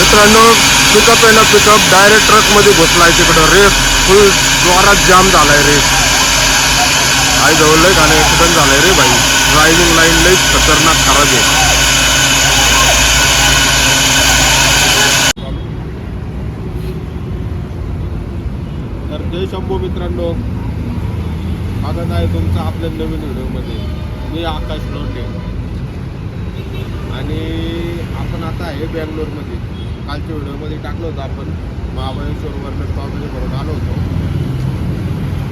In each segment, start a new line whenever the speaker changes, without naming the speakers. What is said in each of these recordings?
मित्रांनो पिकअप आहे ना, पिकअप डायरेक्ट ट्रकमध्ये घुसलाय तिकडं. रेस फुल जोरात जाम झालाय रेस. आई जवळ लय गाणे ॲक्सिडेंट झालाय रे भाई. ड्रायव्हिंग लाईन लई खतरनाक खराब आहे. तर जय शंभू मित्रांनो, स्वागत आहे तुमचं आपल्या नवीन व्हिडिओमध्ये. मी आकाश लोटे आणि आपण आता आहे बँगलोरमध्ये. कालच्या व्हिडिओमध्ये टाकलं होतं आपण महाबळेश्वरवरनं स्ट्रॉबेरी भरून आलो होतो.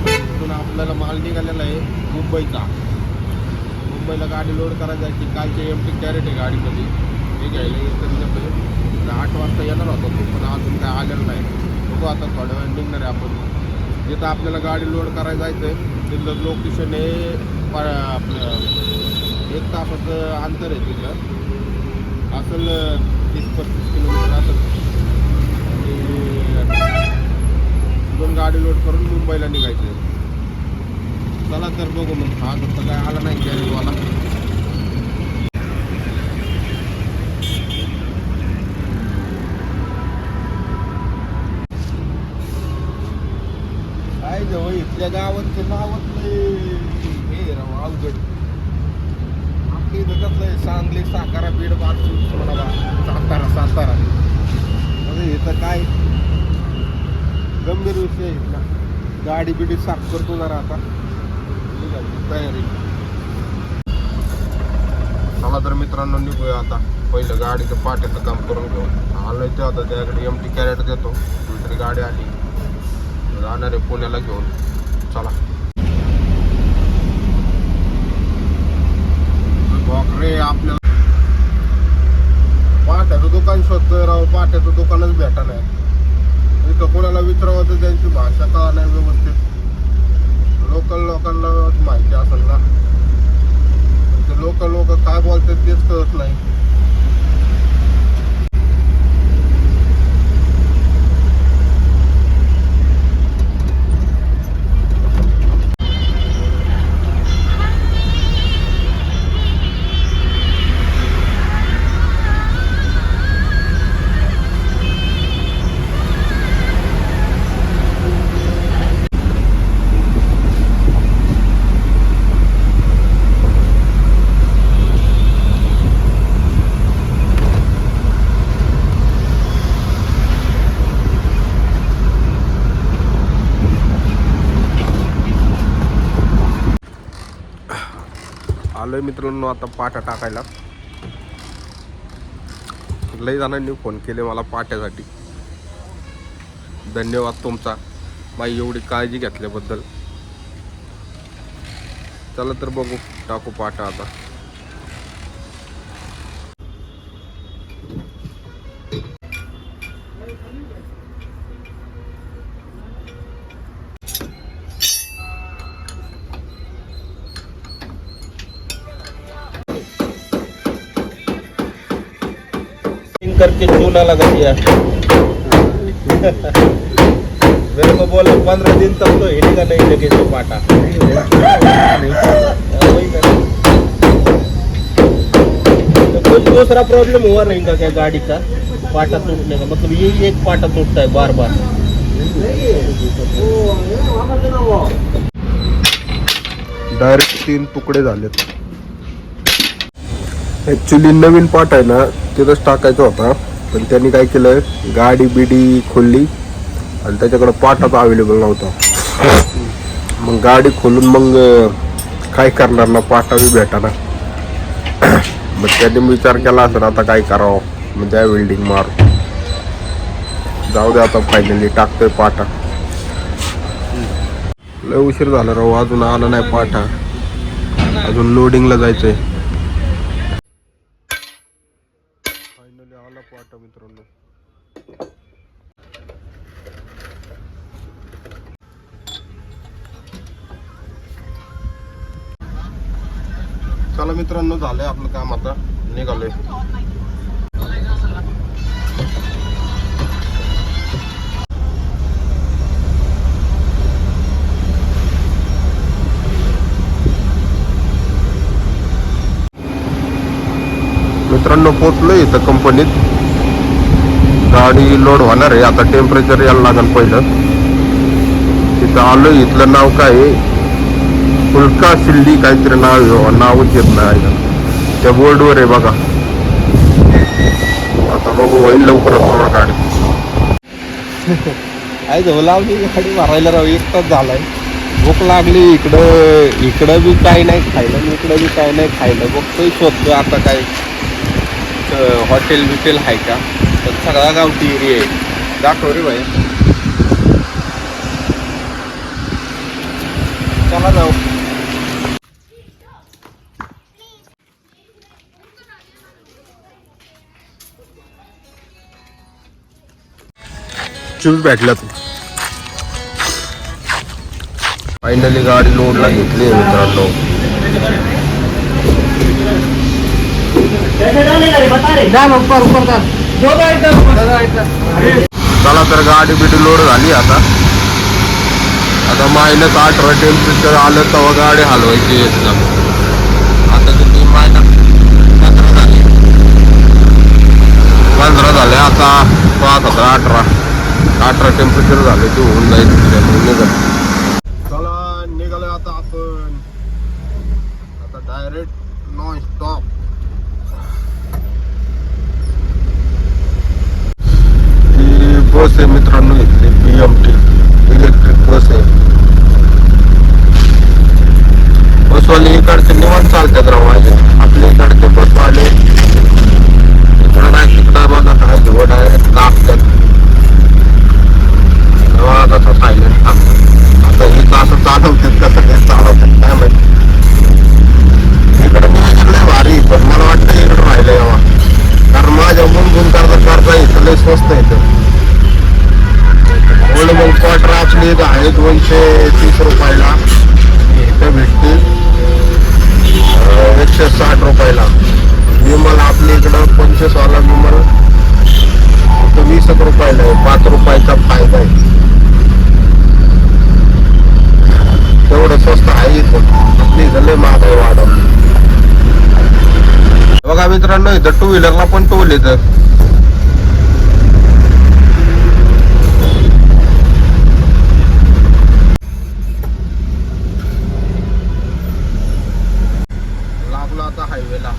तिथून आपल्याला माल निघालेला आहे मुंबईचा. मुंबईला गाडी लोड करायची आहे. कालचे एमटी कॅरेट आहे गाडीमध्ये, हे घ्यायला येतं. 8 वाजता येणार होतो तो, पण अजून काय आलेलं नाही. बघू आता थोड्या वेळ निघणार आहे आपण. जिथं आपल्याला गाडी लोड करायला जायचं आहे तिथलं लोकेशन आहे आपलं 1 तासाचं अंतर आहे. तिथं असेल 30-35 किलोमीटर असेल. आणि तिथून गाडी लोड करून मुंबईला निघायचं आहे. चला तर बघू मग. आज तर काय आला नाही कॅरेटवाला. काय जवळ इथल्या गावाचं नावच हे राव अवघड. आपली इथं सांगली, सातारा, बीड, सातारा म्हणजे इथं काय गंभीर विषय आहे ना. गाडी बिडी साफ करतो जरा आता तयारी. चला तर मित्रांनो निघूया आता. पहिलं गाडीचं पाट्याचं काम करून घेऊ. आलं ते आता त्याकडे एमटी कॅरेट देतो. दुसरी गाडी आली, जाणार आहे पुण्याला घेऊन. चला रे. आपल्या पाट्याचं दुकान शोधतोय राव. पाट्याचं दुकानच भेटा नाही. इथं कोणाला विचारावं तर त्यांची भाषा का नाही व्यवस्थित. लोकल लोकांना माहिती असेल ना, ते लोक काय बोलतात तेच कळत नाही. आलोय मित्रांनो आता पाटा टाकायला. लई जणांनी फोन केले मला पाट्यासाठी. धन्यवाद तुमचा माझी एवढी काळजी घेतल्याबद्दल. चला तर बघू, टाकू पाटा आता. करके चूना लगा दिया। मेरे को बोला 15 दिन तक तो हिलेगा नहीं लगे तो पाटा। तो कुछ दूसरा प्रॉब्लम हुआ नहीं का क्या गाड़ी का पाटा टूटने का? मतलब यही एक पाटा टूटता है बार बार। डायरेक्ट 3 तुकडे झालेत. ॲक्च्युली नवीन पाट आहे ना तिथंच टाकायचा होता, पण त्यांनी काय केलं गाडी बिडी खोलली आणि त्याच्याकडे पाटाच अवेलेबल नव्हता. मग गाडी खोलून मग काय करणार ना, पाटा बी भेटाना. मग त्यांनी विचार केला असं आता काय करावं, मग त्या वेल्डिंग मारू. जाऊ दे आता फायनली टाकतोय पाटा. लय उशीर झाला राव, अजून आला नाही पाटा. अजून लोडिंगला जायचंय. फायनली आला पाटा मित्रांनो. चला मित्रांनो, झालंय आपलं काम, आता निघालोय. मित्रांनो पोचलोय इथं कंपनीत. गाडी लोड होणार आहे आता. टेम्परेचर यायला लागेल पहिलं. तिथं आलो. इथलं नाव काय आहे, फुलका शिल्डी काहीतरी नाव, नावच येत नाही. त्या बोर्डवर आहे बघा. आता बघू होईल लवकरच गाडी. काय जाऊ लावली गाडी भरायला राहू. एक तास झालाय. भूक लागली. इकडं बी काही नाही खायला, इकडं बी काही नाही खायला. बघतोय शोधतो आता काय हॉटेल बिटेल आहे का. पण सगळा गावठी एरिया आहे. दाखव रे भाई. चला जाऊ. चिप्स भेटल्यात. फायनली गाडी लोडला घेतली मित्रांनो. चला तर गाडी बिडी लोड झाली आता. आता -18 टेम्परेचर आलं तेव्हा गाडी हलवायची एकदम. आता किती -15 झाली, 15 झाले. आता 18 टेम्परेचर झाले ते होऊन जाईल. निघत. चला निघालं आता आपण. आता डायरेक्ट नॉन स्टॉप. ही बस आहे मित्रांनो, इथली BMT इलेक्ट्रिक बस आहे. बसवाले इकडचे निवांत चालतात राव. आपल्या इकडचे बसवाले इकडं नाही तिकडं बघा काय धुवं डायरेक्ट लागतात. आता सायलेंट थांबतात. आता इथं असं चालवतात कसं काय चालवतात काय माहिती. इकडं माझ्या भारी, पण मला वाटतं इकडं राहिलं यावा. कारण माझ्या गुणगुण करता इथं लय स्वस्त येतं. मग क्वार्टर आपली आहे 230 रुपयाला. इथं भेटते 160 रुपयाला. विमल आपल्या इकडं 25 वाला विमल इथं 20 रुपयाला आहे. 5 रुपयाचा फायदा आहे. तेवढं स्वस्त आहे इथं. आपली झाले महागाई वाढवली. बघा मित्रांनो, इथं 2 व्हीलरला पण टोल येतं. लागलो आता हायवेला.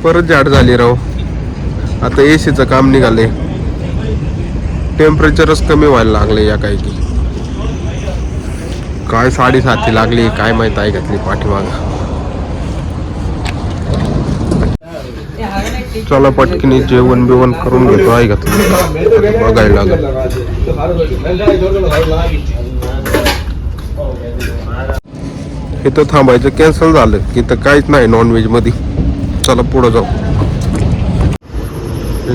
परत झाड झाली राव. आता एसीचं काम निघाले. टेम्परेचरच कमी व्हायला लागले या काही. काय 7:30 लागली काय माहित आहे घातली पाठीमाग. चला पटकीने जेवण बिवण करून घेतो. आहे घातलं बघायला लागेल. इथं थांबायचं कॅन्सल झालं की इथं काहीच नाही नॉनव्हेज मध्ये. चला पुढं जाऊ.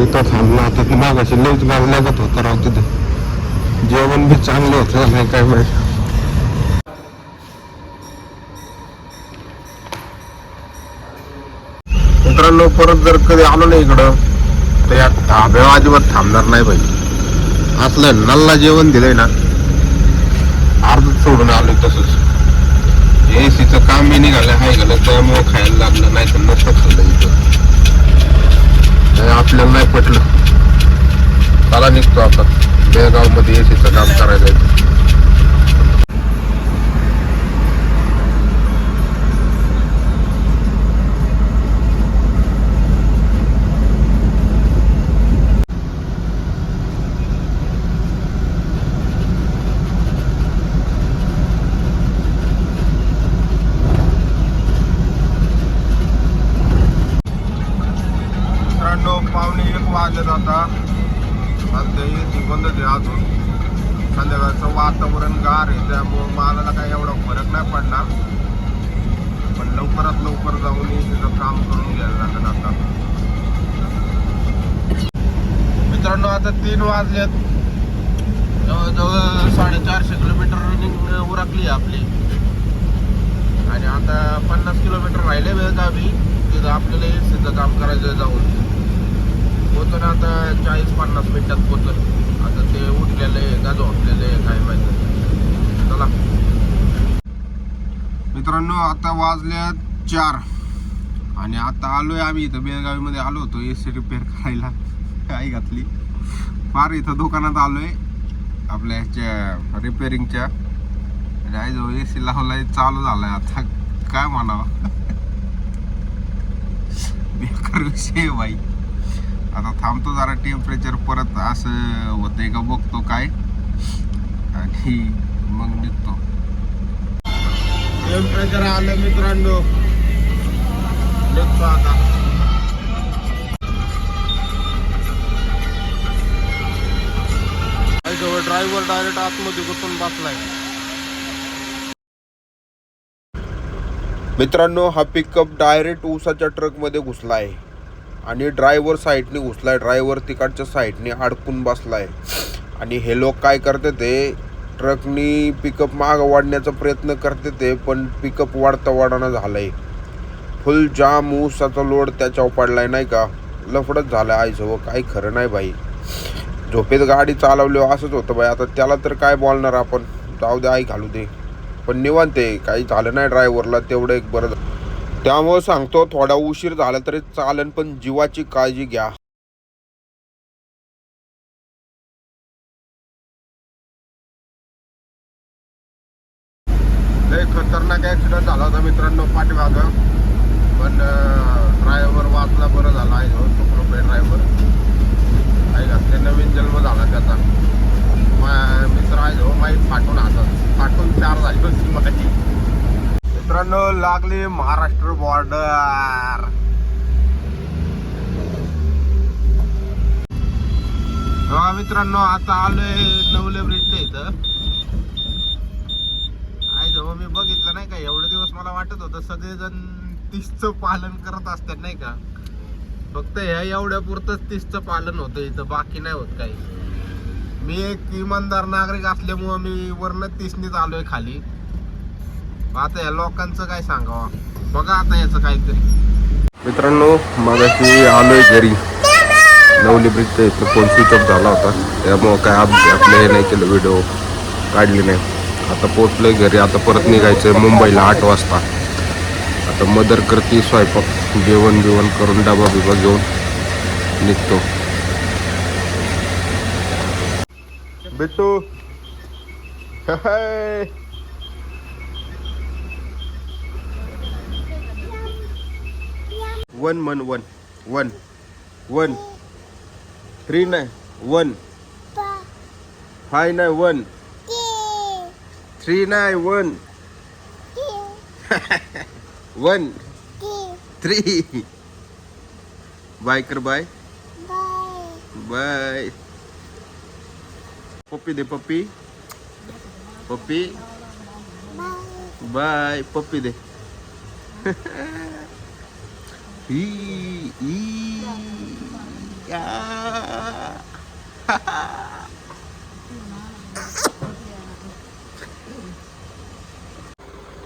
इथं थांबला आता ती मागाशी लईच गाव लागत होता राव. तिथे जेवण बी चांगलं होतं नाही काय माहिती. मित्रांनो परत जर कधी आलो नाही इकडं तर या धाब्यावर अजिबात थांबणार नाही पाहिजे. असलं नल्ला जेवण दिलंय ना, अर्धच सोडून आलोय तसंच. एसीचं काम बी निघालं हाय गेलं त्यामुळे खायला लागलं. नाही तर नसतं खाल्लं इथं. आपल्याला नाही पटलं. चला निघतो आता. बेळगाव मध्ये एसीचं काम करायला येतं. पावणे 1 वाजले आता. सध्या एसी बंदच आहे अजून. संध्याकाळचं वातावरण गार आहे त्यामुळं मालाला काही एवढा फरक नाही पडणार. पण लवकरात लवकर जाऊन एसीचं काम करून घ्यायला लागेल आता. मित्रांनो आता 3 वाजलेत. जवळजवळ 450 किलोमीटर रनिंग उरकली आपली. आणि आता 50 किलोमीटर राहिले बेळगावी. ते तिथं आपल्याला एसीचं काम करायचं जाऊन पोचन आता 40-50 मिनिटात पोचन. आता ते उठलेले का झोपलेले काय माहिती. चला मित्रांनो, आता वाजले 4 आणि आता आलोय आम्ही इथं बेळगावीमध्ये आलो होतो एसी रिपेअर करायला. काय घातली फार इथं दुकानात आलोय आपल्या ह्याच्या रिपेअरिंगच्या. जो एसी लावलाय चालू झालाय आता काय म्हणावं. बेकार विषय बाई. आता थांबतो जरा टेम्परेचर परत असं होतंय का बघतो काय आणि मग निघतो. टेम्परेचर आलं मित्रांनो, निघतो आता. ड्रायव्हर डायरेक्ट आतमध्ये घुसून बसलाय. मित्रांनो, हा पिकअप डायरेक्ट ऊसाच्या ट्रकमध्ये घुसलाय आणि ड्रायव्हर साईडने घुसलाय. ड्रायव्हर तिकडच्या साईडने अडकून बसलाय आणि हे लोक काय करते ते ट्रकनी पिकअप मागं वाढण्याचा प्रयत्न करते ते, पण पिकअप वाढता वाढणं झालंय. फुल जाम ऊसाचा लोड त्याच्यावर पडलाय नाही का. लफडच झालं आईचं. काही खरं नाही बाई. झोपेत गाडी चालवली असंच होतं बाई. आता त्याला तर काय बोलणार आपण, जाऊ दे आई घालू दे. पण निवांत आहे, काही झालं नाही ड्रायव्हरला, तेवढं एक बरं. त्यामुळे सांगतो थोडा उशीर झाला तरी चालेल, पण जीवाची काळजी घ्या. लय खतरनाक ॲक्सिडेंट झाला होता मित्रांनो पाठीमागं, पण ड्रायव्हर वाचला, बरं झाला आहे. चुकलो पे ड्रायव्हर काही घातले, नवीन जन्म झाला त्याचा. मित्र आहे माहीत फाटून फाटून 4 झाली होती माझी. मित्रांनो, लागली महाराष्ट्र बॉर्डर. मित्रांनो, आता आलोय नवले ब्रिजच्या इथं. जेव्हा मी बघितलं नाही का, एवढे दिवस मला वाटत होतं सगळेजण 30चं पालन करत असतात नाही का. फक्त ह्या एवढ्या पुरतच 30चं पालन होतं इथं, बाकी नाही होत काही. मी एक इमानदार नागरिक असल्यामुळं मी वरनं 30नीच आलोय खाली. आता या लोकांचं काय सांगावं, बघा आता याचं काहीतरी. मित्रांनो, मगाशी आलोय घरी. नवली ब्रिजच्या इथं फोन स्विच ऑफ झाला होता, त्यामुळं काय आपलं हे नाही केलं, व्हिडिओ काढली नाही. आता पोचलोय घरी. आता परत निघायचं मुंबईला 8 वाजता. आता मदर करती स्वयंपाक, जेवण करून डबा बिबा घेऊन निघतो. बिट्टू 1 3 नाही 1 5 नाही 1 3 नाही 1 1 3. बाय कर, बाय बाय. पप्पी दे, पप्पी बाय. पप्पी दे.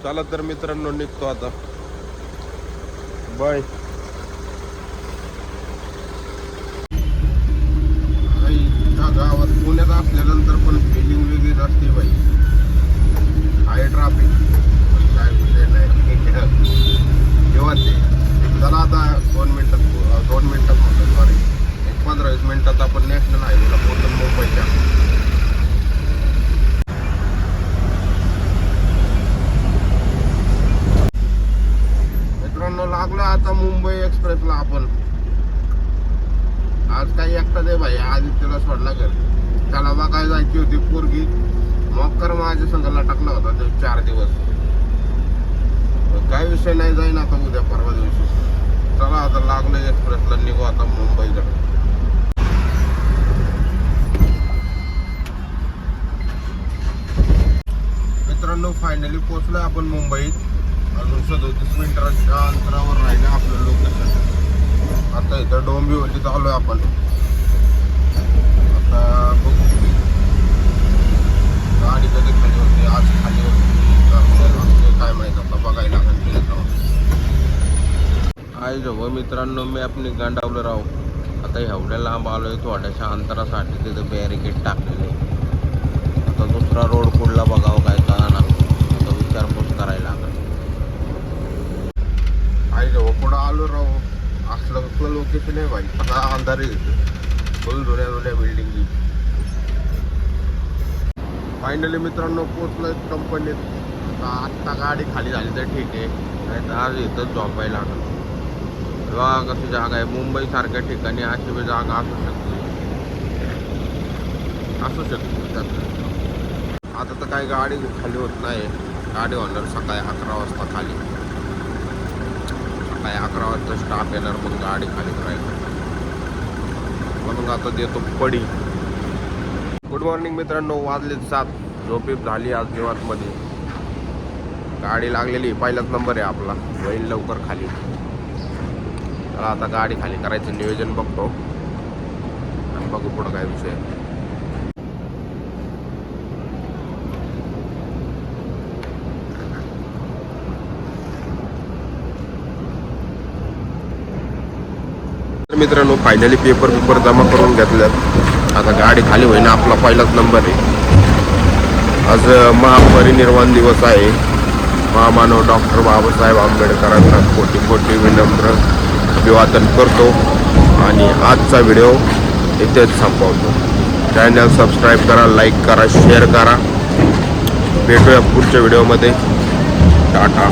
चला तर मित्रांनो, निघतो आता. बाय. गावात पुण्यात असल्यानंतर पण फिलिंग वेगळीच असते बाई. आहे ट्राफिक, काय विषय नाही. जेव्हा ते चला आता 2 मिनिटात म्हणतो, सॉरी 15-20 मिनिटात आपण नॅशनल हायवेला पोहोचतो मुंबईच्या. मित्रांनो, लागलो आता मुंबई एक्सप्रेसला आपण. आज काही एकटा दे भाई, आदित्यला सोडला घरी. त्याला बघायला जायची होती पोरगी. मकर माझ्या संघाला टाकला होता ते 4 दिवस. काय विषय नाही, जाईन आता उद्या परवा दिवशी. चला आता लागलो एक्सप्रेसला, निघू आता मुंबईकडे. मित्रांनो, फायनली पोहोचलोय आपण मुंबईत. अजून 37 मिनिटाच्या अंतरावर राहिलं आपलं लोकेशन. आता इथं डोंबिवलीत आलोय आपण. आता बघू गाडी कधी खाली होती, आज खाली होती काय माहित, आता बघायला लागेल. आई जवळ मित्रांनो मी आपण गांडावलं राहू. आता एवढ्या लांब आलोय थोड्याशा अंतरासाठी तिथे बॅरिकेड टाकलेले. आता दुसरा रोड कुठला बघावं काय कळना. आता विचारपूस करायला लागेल. आई जवळ पुढं आलो राहू. असलं कसलं लोकेशन आहे भाई. आता अंधारी फुल जुन्या जुन्या बिल्डिंगी. फायनली मित्रांनो पोचलोय कंपनीत. आत्ता गाडी खाली झाली तर ठीक आहे, नाही तर आज इथंच झोपायला लागेल. बघा कशी जागा आहे. मुंबई सारख्या ठिकाणी अशी बी जागा असू शकते. आता तर काही गाडी खाली होत नाही. गाडी होणार सकाळी 11 वाजता खाली. सकाळी 11 वाजता स्टाफ येणार, मग गाडी खाली करायची. म्हणून आता देतो पडी. गुड मॉर्निंग मित्रांनो. वाजले 7. झोपेप झाली आज निवांतमध्ये. गाडी लागलेली पहिलाच नंबर आहे आपला. होईल लवकर खाली. चला आता गाडी खाली करायचं नियोजन बघतो आणि बघू पुढं काय विषय. मित्रांनो फायनली पेपर जमा करून घेतल्यात. आता गाडी खाली होईना. आपला पहिलाच नंबर आहे. आज महापरिनिर्वाण दिवस आहे. महामानव डॉक्टर बाबासाहेब आंबेडकरांना कोटी कोटी विनम्र अभिवादन करतो आणि आजचा व्हिडिओ इथेच संपवतो. चॅनल सबस्क्राईब करा, लाईक करा, शेअर करा. भेटूया पुढच्या व्हिडिओमध्ये. टाटा.